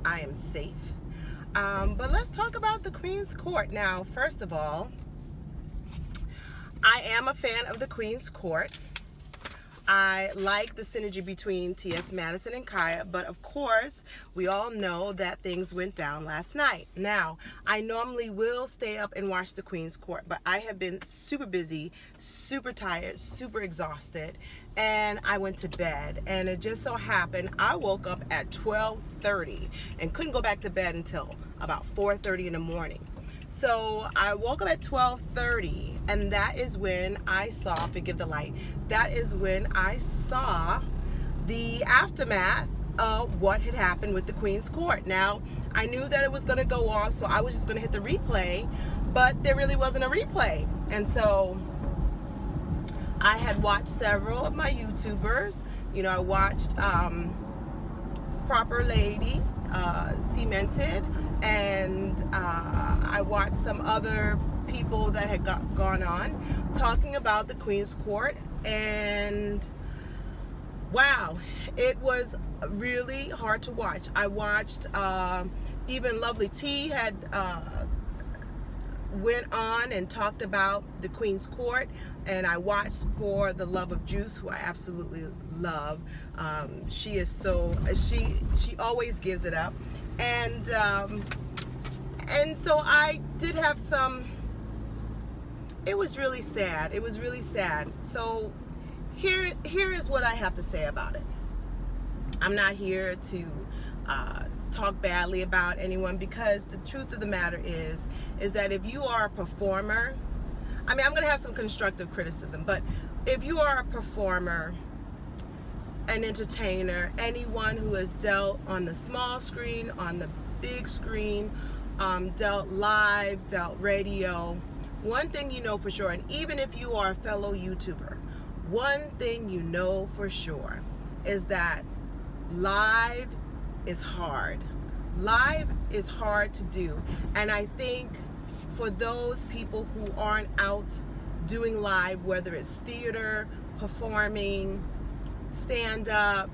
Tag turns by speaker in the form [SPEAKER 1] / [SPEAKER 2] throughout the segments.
[SPEAKER 1] I am safe. But let's talk about the Queen's Court. Now, first of all, I am a fan of the Queen's Court. I like the synergy between T.S. Madison and Kaya, but of course, we all know that things went down last night. Now, I normally will stay up and watch the Queen's Court, but I have been super busy, super tired, super exhausted, and I went to bed. And it just so happened, I woke up at 12:30 and couldn't go back to bed until about 4:30 in the morning. So I woke up at 12:30, and that is when I saw, forgive the light, that is when I saw the aftermath of what had happened with the Queen's Court. Now, I knew that it was going to go off, so I was just going to hit the replay, but there really wasn't a replay. And so I had watched several of my YouTubers. You know, I watched Proper Lady, Cemented, and I watched some other people that had gone on talking about the Queen's Court, and wow, it was really hard to watch. I watched, even Lovely T had went on and talked about the Queen's Court, and I watched For the Love of Juice, who I absolutely love. She is so, she always gives it up. And so I did have some, it was really sad. It was really sad. So here is what I have to say about it. I'm not here to talk badly about anyone, because the truth of the matter is that if you are a performer, I mean, I'm going to have some constructive criticism, but if you are a performer, an entertainer, anyone who has dealt on the small screen, on the big screen, dealt live, dealt radio, one thing you know for sure, and even if you are a fellow YouTuber, one thing you know for sure is that live is hard. Live is hard to do. And I think for those people who aren't out doing live, whether it's theater, performing, stand-up,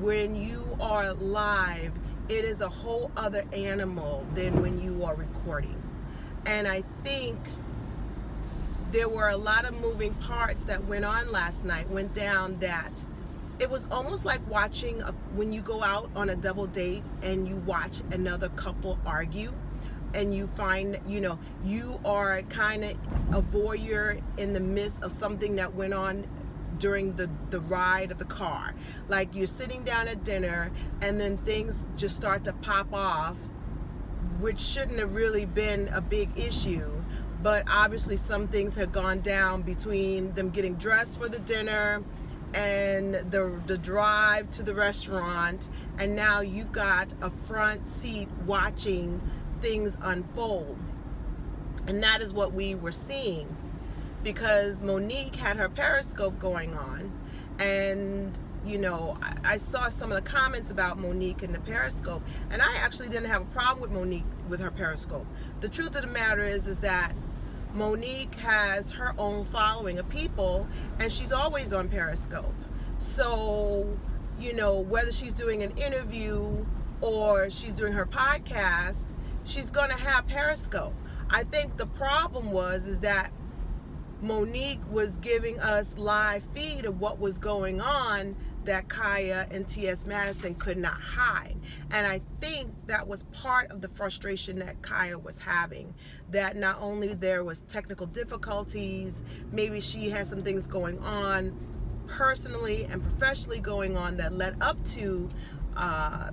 [SPEAKER 1] when you are live, it is a whole other animal than when you are recording. And I think there were a lot of moving parts that went down, that it was almost like watching when you go out on a double date and you watch another couple argue, and you find, you know, you are kind of a voyeur in the midst of something that went on during the ride of the car. Like, you're sitting down at dinner and then things just start to pop off, which shouldn't have really been a big issue, but obviously some things had gone down between them getting dressed for the dinner and the drive to the restaurant, and now you've got a front seat watching things unfold. And that is what we were seeing, because Monique had her Periscope going on, and you know, I saw some of the comments about Monique in the Periscope, and I actually didn't have a problem with Monique with her Periscope. The truth of the matter is that Monique has her own following of people, and she's always on Periscope. So, you know, whether she's doing an interview or she's doing her podcast, she's gonna have Periscope. I think the problem is that Monique was giving us live feed of what was going on that Kaya and T.S. Madison could not hide. And I think that was part of the frustration that Kaya was having, that not only there was technical difficulties, maybe she had some things going on personally and professionally going on that led up to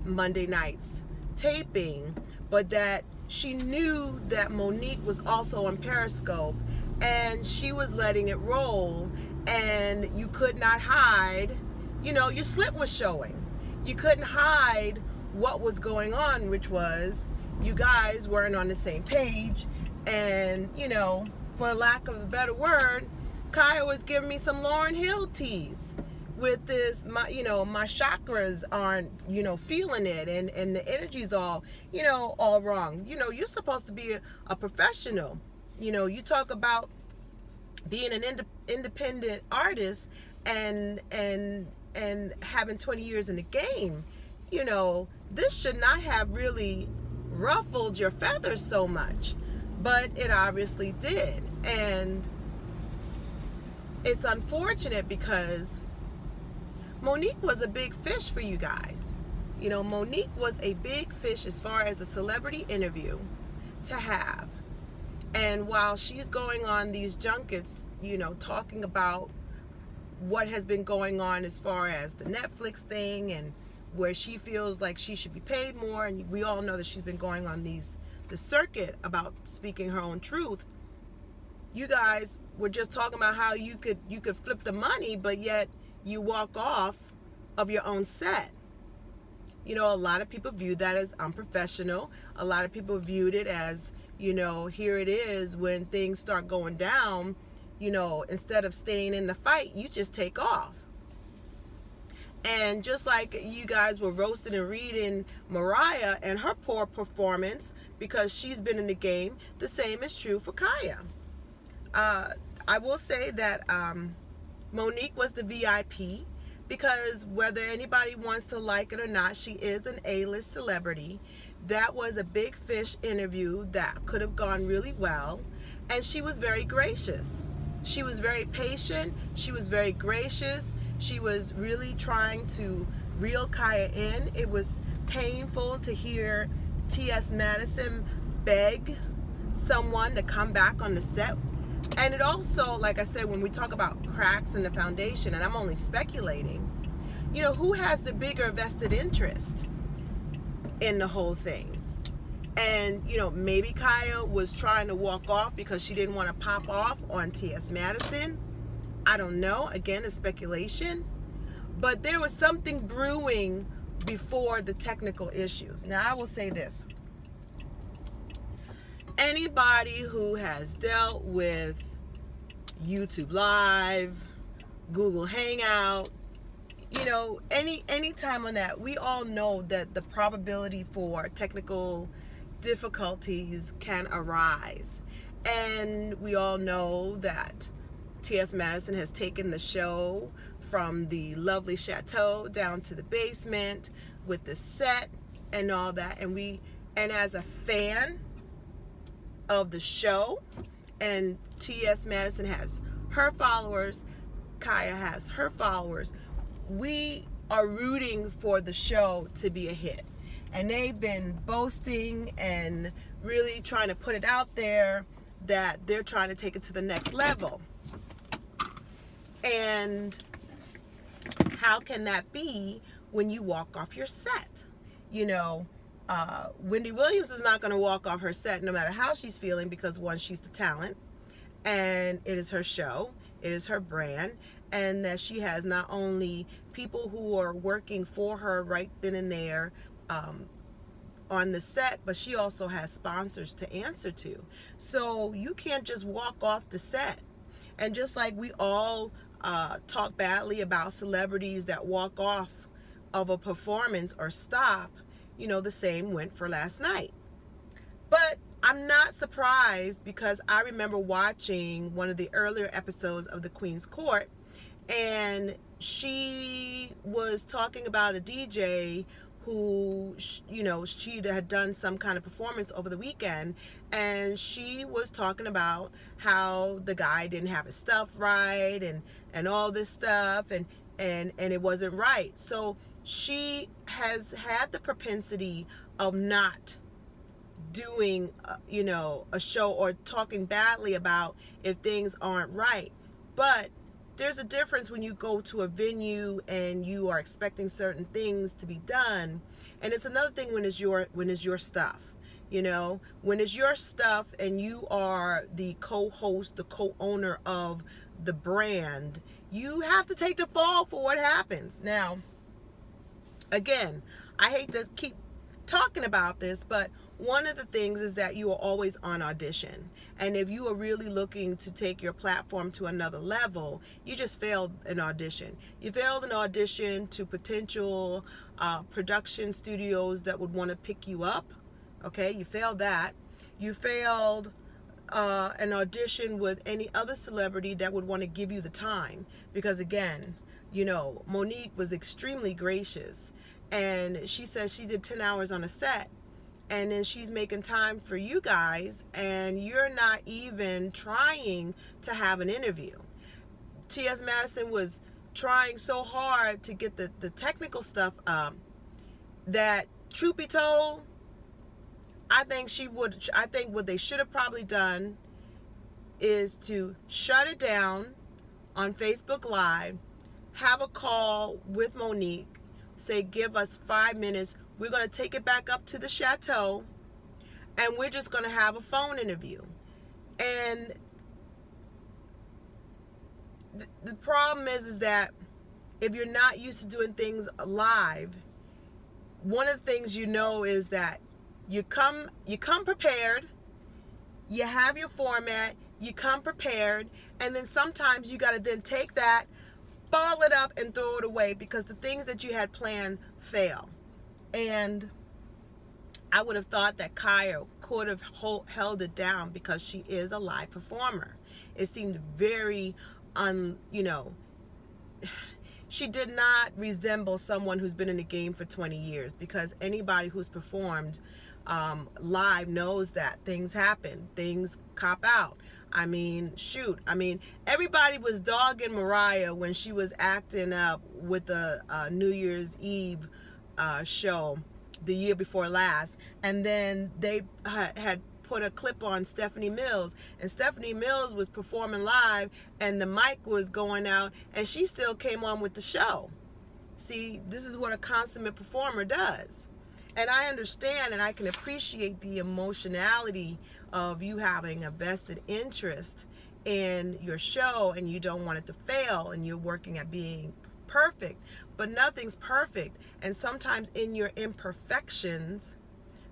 [SPEAKER 1] Monday night's taping, but that she knew that Monique was also on Periscope, and she was letting it roll, and you could not hide, you know, your slit was showing. You couldn't hide what was going on, which was you guys weren't on the same page. And, you know, for lack of a better word, Kaya was giving me some Lauryn Hill tease with this, my chakras aren't, you know, feeling it, and the energy's all, you know, all wrong. You know, you're supposed to be a professional. You know, you talk about being an independent artist and having 20 years in the game. You know, this should not have really ruffled your feathers so much, but it obviously did. And it's unfortunate because Monique was a big fish for you guys. You know, Monique was a big fish as far as a celebrity interview to have. And while she's going on these junkets, you know, talking about what has been going on as far as the Netflix thing and where she feels like she should be paid more, and we all know that she's been going on the circuit about speaking her own truth. You guys were just talking about how you could flip the money, but yet you walk off of your own set. You know, a lot of people viewed that as unprofessional. A lot of people viewed it as, you know, here it is when things start going down, you know, instead of staying in the fight, you just take off. And just like you guys were roasting and reading Mariah and her poor performance because she's been in the game, the same is true for Kaya. I will say that Monique was the VIP because whether anybody wants to like it or not, she is an A-list celebrity. That was a big fish interview that could have gone really well, and she was very gracious. She was very patient. She was very gracious. She was really trying to reel Kaya in. It was painful to hear T.S. Madison beg someone to come back on the set. And it also, like I said, when we talk about cracks in the foundation, and I'm only speculating, you know, who has the bigger vested interest in the whole thing? And, you know, maybe Kaya was trying to walk off because she didn't want to pop off on T.S. Madison. I don't know. Again, it's speculation. But there was something brewing before the technical issues. Now, I will say this. Anybody who has dealt with YouTube Live, Google Hangout, you know, any time on that, we all know that the probability for technical difficulties can arise. And we all know that T.S. Madison has taken the show from the lovely chateau down to the basement with the set and all that. And as a fan of the show, and T.S. Madison has her followers, Kaya has her followers, we are rooting for the show to be a hit. And they've been boasting and really trying to put it out there that they're trying to take it to the next level. And how can that be when you walk off your set? You know, Wendy Williams is not going to walk off her set no matter how she's feeling, because one, she's the talent, and it is her show, it is her brand, and that she has not only people who are working for her right then and there on the set, but she also has sponsors to answer to. So you can't just walk off the set. And just like we all talk badly about celebrities that walk off of a performance or stop, you know, the same went for last night. But I'm not surprised, because I remember watching one of the earlier episodes of The Queen's Court, and she was talking about a DJ who, you know, she had done some kind of performance over the weekend, and she was talking about how the guy didn't have his stuff right and all this stuff, and it wasn't right. So she has had the propensity of not doing, you know, a show or talking badly about if things aren't right. But there's a difference when you go to a venue and you are expecting certain things to be done, and it's another thing when it's your stuff. You know, when it's your stuff and you are the co-host, the co-owner of the brand, you have to take the fall for what happens. Now, again, I hate to keep talking about this, but one of the things is that you are always on audition. And if you are really looking to take your platform to another level, you just failed an audition. You failed an audition to potential production studios that would want to pick you up. Okay, you failed that. You failed an audition with any other celebrity that would want to give you the time. Because again, you know, Monique was extremely gracious. and she says she did 10 hours on a set, and then she's making time for you guys, and you're not even trying to have an interview. T.S. Madison was trying so hard to get the technical stuff up that, truth be told, I think what they should have probably done is to shut it down on Facebook Live, have a call with Monique, say, give us 5 minutes, we're going to take it back up to the chateau, and we're just going to have a phone interview. And the problem is that if you're not used to doing things live, one of the things you know is that you come prepared, you have your format, you come prepared, and then sometimes you got to then take that, ball it up, and throw it away because the things that you had planned fail. And I would have thought that Kaya could have held it down because she is a live performer. It seemed very, she did not resemble someone who's been in the game for 20 years, because anybody who's performed live knows that things happen, things cop out. I mean, shoot, everybody was dogging Mariah when she was acting up with the New Year's Eve show the year before last, and then they had put a clip on Stephanie Mills, and Stephanie Mills was performing live and the mic was going out, and she still came on with the show. See, this is what a consummate performer does. And I understand and I can appreciate the emotionality of you having a vested interest in your show, and you don't want it to fail, and you're working at being perfect, but nothing's perfect. And sometimes in your imperfections,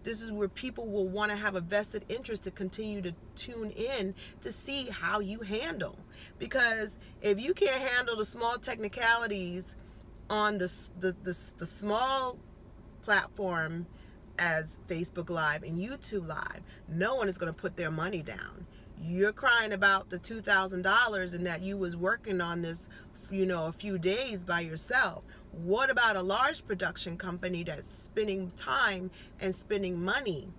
[SPEAKER 1] this is where people will want to have a vested interest to continue to tune in to see how you handle. Because if you can't handle the small technicalities on the small platform as Facebook Live and YouTube Live, no one is going to put their money down. You're crying about the $2,000 and that you was working on this, a few days by yourself. What about a large production company that's spending time and spending money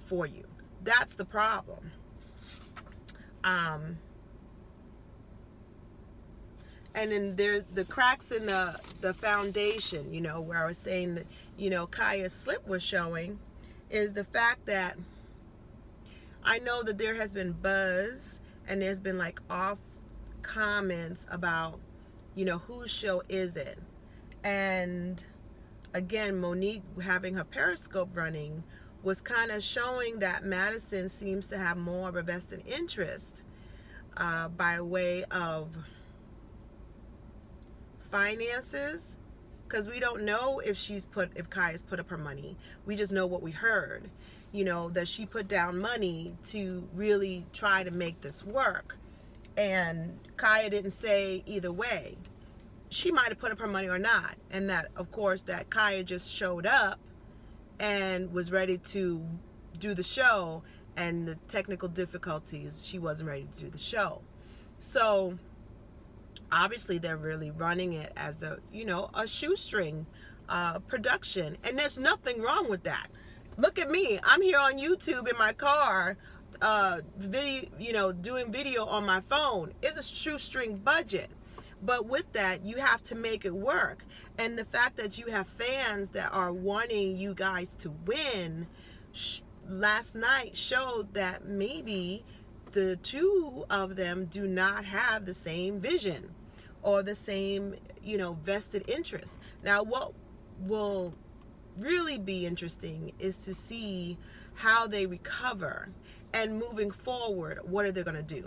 [SPEAKER 1] for you? That's the problem. And then there's the cracks in the foundation, where I was saying that, Kaya's slip was showing, is the fact that I know that there has been buzz and there's been like off comments about, whose show is it? And again, Monique having her Periscope running was kind of showing that Madison seems to have more of a vested interest by way of finances, because we don't know if Kaya's put up her money. We just know what we heard, that she put down money to really try to make this work. And Kaya didn't say either way. She might have put up her money or not. And that, of course, that Kaya just showed up and was ready to do the show, and the technical difficulties, she wasn't ready to do the show. So obviously they're really running it as a shoestring production, and there's nothing wrong with that. Look at me, I'm here on YouTube in my car, doing video on my phone. It's a shoestring budget, but with that you have to make it work. And the fact that you have fans that are wanting you guys to win last night showed that maybe the two of them do not have the same vision or the same, vested interest. Now, what will really be interesting is to see how they recover, and moving forward, what are they going to do?